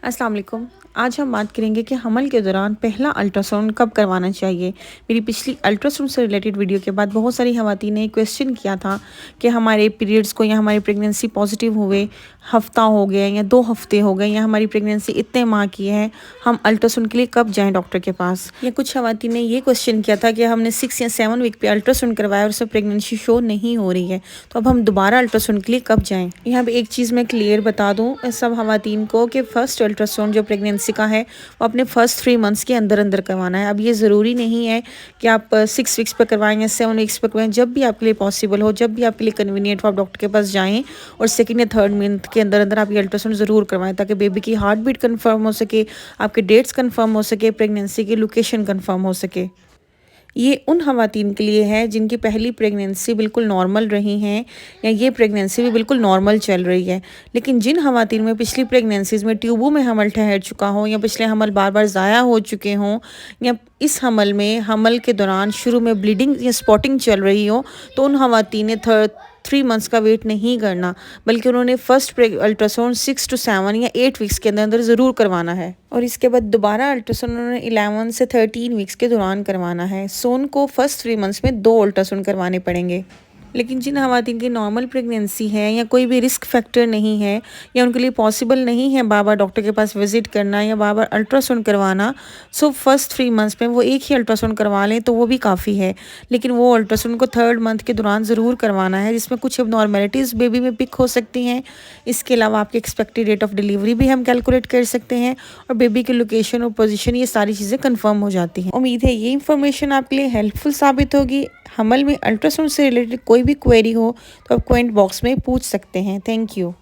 अस्सलाम वालेकुम। आज हम बात करेंगे कि हमल के दौरान पहला अल्ट्रासाउंड कब करवाना चाहिए। मेरी पिछली अल्ट्रासाउंड से रिलेटेड वीडियो के बाद बहुत सारी ख़वातीन ने क्वेश्चन किया था कि हमारे पीरियड्स को या हमारी प्रेगनेंसी पॉजिटिव हुए हफ़्ता हो गया या 2 हफ़्ते हो गए या हमारी प्रेगनेंसी इतने माह की है, हम अल्ट्रासाउंड के लिए कब जाएँ डॉक्टर के पास। या कुछ ख़वातीन ने ये क्वेश्चन किया था कि हमने 6 या 7 वीक पे अल्ट्रासाउंड करवाया और उसमें प्रेगनेंसी शो नहीं हो रही है, तो अब हम दोबारा अल्ट्रासाउंड के लिए कब जाएँ। यहाँ पे एक चीज़ मैं क्लियर बता दूँ सब ख़वातीन को कि फ़र्स्ट अल्ट्रासाउंड जो प्रेगनेंसी का है वो अपने फर्स्ट 3 मंथ्स के अंदर अंदर करवाना है। अब ये ज़रूरी नहीं है कि आप 6 वीक्स पर करवाएं या 7 वीक्स पर करवाएं, जब भी आपके लिए पॉसिबल हो, जब भी आपके लिए कन्वीनियंट हो आप डॉक्टर के पास जाएं और सेकंड या थर्ड मंथ के अंदर अंदर आप ये अल्ट्रासाउंड ज़रूर करवाएं ताकि बेबी की हार्ट बीट कन्फर्म हो सके, आपके डेट्स कन्फर्म हो सके, प्रेगनेंसी की लोकेशन कन्फर्म हो सके। ये उन ख़वातीन के लिए है जिनकी पहली प्रेगनेंसी बिल्कुल नॉर्मल रही हैं या ये प्रेगनेंसी भी बिल्कुल नॉर्मल चल रही है। लेकिन जिन ख़वातीन में पिछली प्रेगनेंसीज़ में ट्यूबों में हमल ठहर चुका हो या पिछले हमल बार बार ज़ाया हो चुके हों या इस हमल में हमल के दौरान शुरू में ब्लीडिंग या स्पॉटिंग चल रही हो, तो उन ख़वातीन ने 3 मंथ्स का वेट नहीं करना, बल्कि उन्होंने फर्स्ट अल्ट्रासाउंड 6 to 7 या 8 वीक्स के अंदर अंदर ज़रूर करवाना है और इसके बाद दोबारा अल्ट्रासाउंड उन्होंने 11 से 13 वीक्स के दौरान करवाना है। सो उनको फर्स्ट 3 मंथ्स में 2 अल्ट्रासाउंड करवाने पड़ेंगे। लेकिन जिन ख़वातीन की नॉर्मल प्रेगनेंसी है या कोई भी रिस्क फैक्टर नहीं है या उनके लिए पॉसिबल नहीं है बार बार डॉक्टर के पास विज़िट करना या बार बार अल्ट्रासाउंड करवाना, सो फर्स्ट 3 मंथ्स में वो एक ही अल्ट्रासाउंड करवा लें तो वो भी काफ़ी है। लेकिन वो अल्ट्रासाउंड को 3rd मंथ के दौरान ज़रूर करवाना है, जिसमें कुछ एबनॉर्मेलिटीज़ बेबी में पिक हो सकती हैं। इसके अलावा आपकी एक्सपेक्टेड डेट ऑफ डिलीवरी भी हम कैलकुलेट कर सकते हैं और बेबी की लोकेशन और पोजीशन, ये सारी चीज़ें कंफर्म हो जाती हैं। उम्मीद है ये इन्फॉर्मेशन आपके लिए हेल्पफुल साबित होगी। हमल में अल्ट्रासाउंड से रिलेटेड कोई भी क्वेरी हो तो आप कमेंट बॉक्स में पूछ सकते हैं। Thank you.